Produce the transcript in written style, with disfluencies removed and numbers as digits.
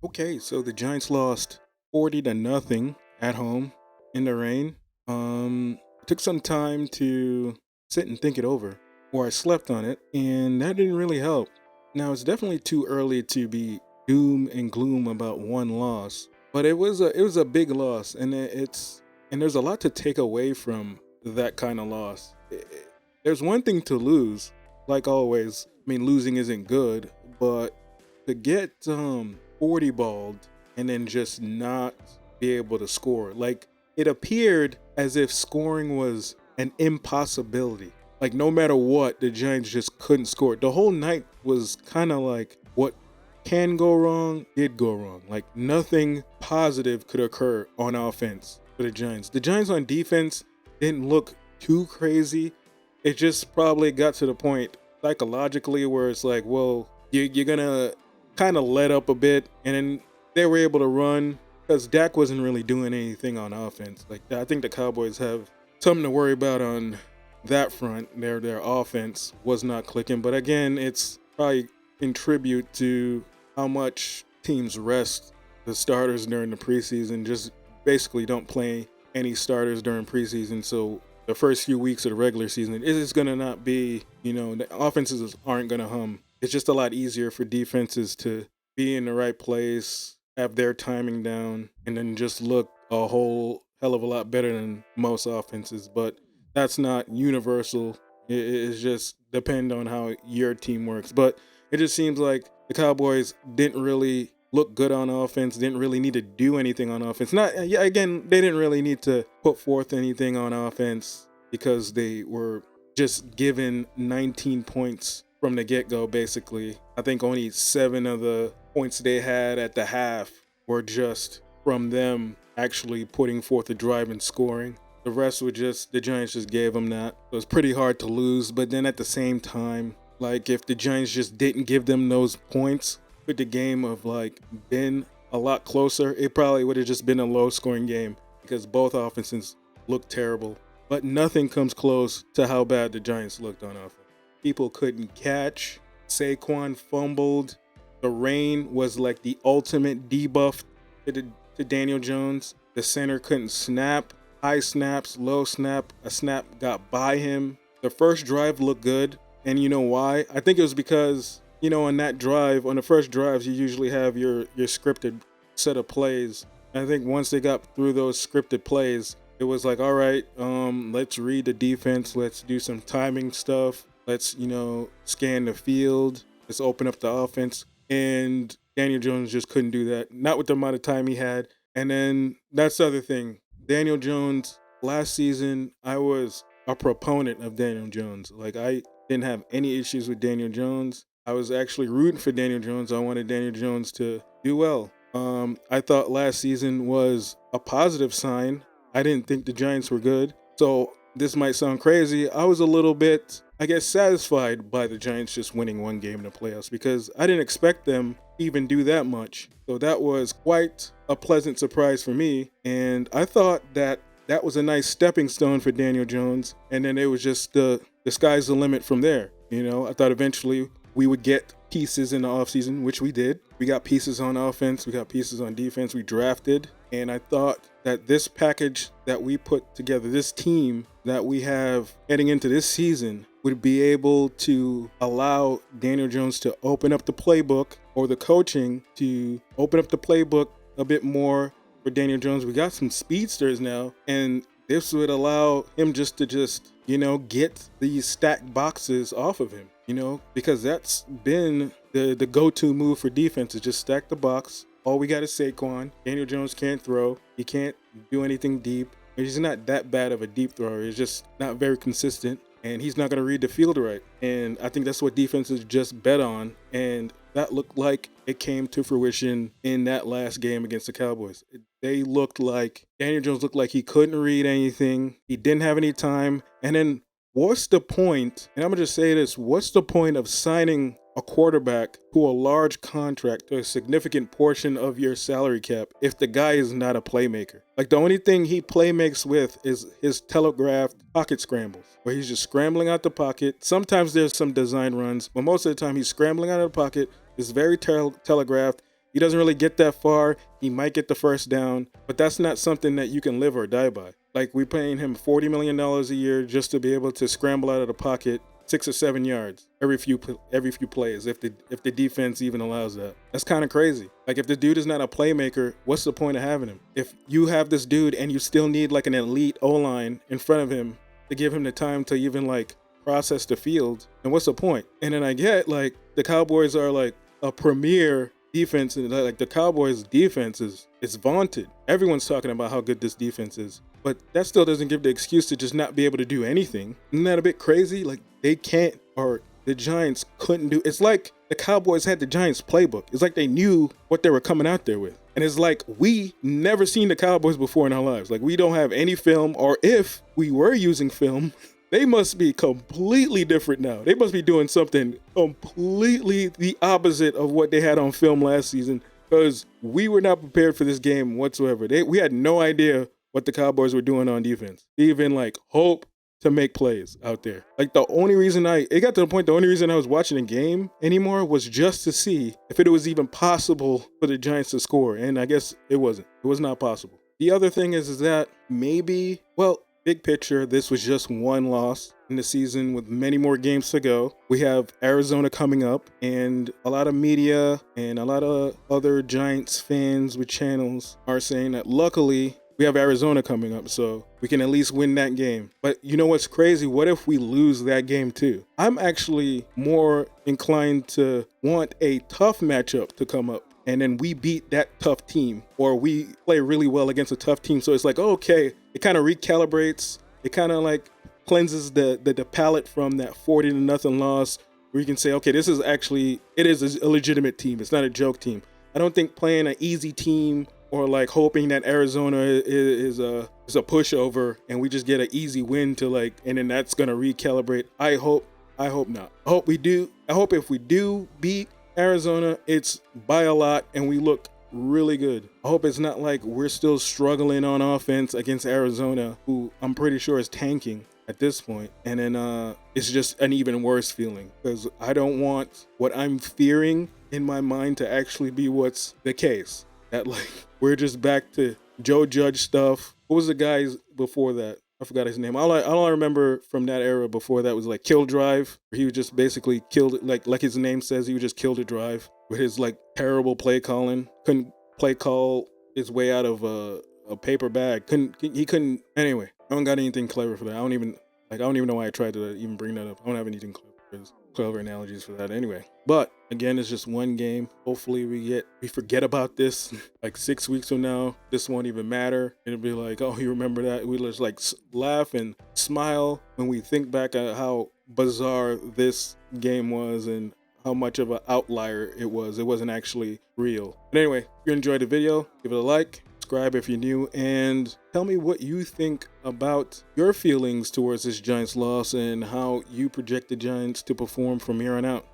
Okay, so the Giants lost 40 to nothing at home in the rain. It took some time to sit and think it over, or I slept on it, and that didn't really help. Now it's definitely too early to be doom and gloom about one loss, but it was a big loss, and and there's a lot to take away from that kind of loss. There's one thing to lose, like always. I mean, losing isn't good, but to get 40 balled and then just not be able to score. Like it appeared as if scoring was an impossibility. Like no matter what, the Giants just couldn't score. The whole night was kind of like what can go wrong did go wrong. Like nothing positive could occur on offense for the Giants. The Giants on defense didn't look too crazy. It just probably got to the point psychologically where it's like, well, you're gonna kind of let up a bit, and then they were able to run because Dak wasn't really doing anything on offense. Like I think the Cowboys have something to worry about on that front. Their offense was not clicking, but again, it's probably in tribute to how much teams rest the starters during the preseason. Just basically don't play any starters during preseason, so the first few weeks of the regular season it is going to not be, the offenses aren't going to hum. It's just a lot easier for defenses to be in the right place, have their timing down, and then just look a whole hell of a lot better than most offenses. But that's not universal. It's just depend on how your team works. But it just seems like the Cowboys didn't really look good on offense, didn't really need to do anything on offense. Not yeah, again, they didn't really need to put forth anything on offense because they were just given 19 points from the get-go basically. I think only 7 of the points they had at the half were just from them actually putting forth a drive and scoring. The rest were just the Giants just gave them that. It was pretty hard to lose, but then at the same time, like if the Giants just didn't give them those points, could the game have like been a lot closer? It probably would have just been a low scoring game because both offenses looked terrible. But nothing comes close to how bad the Giants looked on offense. People couldn't catch. Saquon fumbled. The rain was like the ultimate debuff to Daniel Jones. The center couldn't snap. High snaps, low snap. A snap got by him. The first drive looked good. And you know why? I think it was because, on that drive, on the first drives, you usually have your scripted set of plays. And I think once they got through those scripted plays, it was like, all right, let's read the defense. Let's do some timing stuff. Let's, scan the field. Let's open up the offense. And Daniel Jones just couldn't do that. Not with the amount of time he had. And then that's the other thing. Daniel Jones, last season, I was a proponent of Daniel Jones. Like, I didn't have any issues with Daniel Jones. I was actually rooting for Daniel Jones. I wanted Daniel Jones to do well. I thought last season was a positive sign. I didn't think the Giants were good. So this might sound crazy. I was a little bit, I guess, satisfied by the Giants just winning one game in the playoffs because I didn't expect them to even do that much. So that was quite a pleasant surprise for me. And I thought that was a nice stepping stone for Daniel Jones. And then it was just the sky's the limit from there. I thought eventually we would get pieces in the offseason, which we did. We got pieces on offense, we got pieces on defense, we drafted. And I thought that this package that we put together, this team that we have heading into this season, would be able to allow Daniel Jones to open up the playbook, or the coaching to open up the playbook a bit more for Daniel Jones. We got some speedsters now, and this would allow him to get these stacked boxes off of him, because that's been the go-to move for defense is just stack the box. All we got is Saquon. Daniel Jones can't throw. He can't do anything deep. He's not that bad of a deep thrower. He's just not very consistent, and he's not going to read the field right. And I think that's what defenses just bet on, and that looked like it came to fruition in that last game against the Cowboys. They looked like Daniel Jones looked like he couldn't read anything. He didn't have any time. And then what's the point? And I'm going to just say this. What's the point of signing a quarterback to a large contract, to a significant portion of your salary cap, if the guy is not a playmaker? Like, the only thing he playmakes with is his telegraphed pocket scrambles, where he's just scrambling out the pocket. Sometimes there's some design runs, but most of the time he's scrambling out of the pocket. It's very telegraphed, He doesn't really get that far. He might get the first down, but that's not something that you can live or die by. Like, we're paying him $40 million a year just to be able to scramble out of the pocket 6 or 7 yards every few plays, if the defense even allows that. That's kind of crazy. Like, if the dude is not a playmaker, what's the point of having him? If you have this dude and you still need like an elite O-line in front of him to give him the time to even like process the field, then what's the point? And then I get like the Cowboys are like a premier defense, and like the Cowboys defense is vaunted. Everyone's talking about how good this defense is, but that still doesn't give the excuse to just not be able to do anything. Isn't that a bit crazy? Like, they can't, or the Giants couldn't do. It's like the Cowboys had the Giants playbook. It's like they knew what they were coming out there with. And it's like, we never seen the Cowboys before in our lives. Like, we don't have any film, or if we were using film, they must be completely different now. They must be doing something completely the opposite of what they had on film last season, because we were not prepared for this game whatsoever. We had no idea what the Cowboys were doing on defense. They even like hope to make plays out there. Like, it got to the point, the only reason I was watching the game anymore was just to see if it was even possible for the Giants to score. And I guess it wasn't. It was not possible. The other thing is that maybe, well, big picture, this was just one loss in the season with many more games to go. We have Arizona coming up, and a lot of media and a lot of other Giants fans with channels are saying that luckily we have Arizona coming up, so we can at least win that game. But you know what's crazy? What if we lose that game too? I'm actually more inclined to want a tough matchup to come up, and then we beat that tough team, or we play really well against a tough team. So it's like, okay, it kind of recalibrates. It kind of like cleanses the palate from that 40-0 loss, where you can say, okay, it is a legitimate team. It's not a joke team. I don't think playing an easy team, or like hoping that Arizona is a pushover and we just get an easy win to like, and then that's gonna recalibrate. I hope not. I hope we do. I hope if we do beat Arizona, it's by a lot and we look really good. I hope it's not like we're still struggling on offense against Arizona, who I'm pretty sure is tanking at this point, and then it's just an even worse feeling, because I don't want what I'm fearing in my mind to actually be what's the case. That like we're just back to Joe Judge stuff. What was the guys before that? I forgot his name. All I remember from that era before that was like Kill Drive, where he was just basically killed it, like his name says, he would just kill the drive with his like terrible play calling. Couldn't play call his way out of a paper bag. He couldn't. Anyway, I don't got anything clever for that. I don't even know why I tried to even bring that up. I don't have anything clever analogies for that anyway. But again, it's just one game. Hopefully we forget about this like 6 weeks from now. This won't even matter. It'll be like, oh, you remember that? We just like laugh and smile when we think back at how bizarre this game was and how much of an outlier it was. It wasn't actually real. But anyway, if you enjoyed the video, give it a like, subscribe if you're new, and tell me what you think about your feelings towards this Giants loss and how you project the Giants to perform from here on out.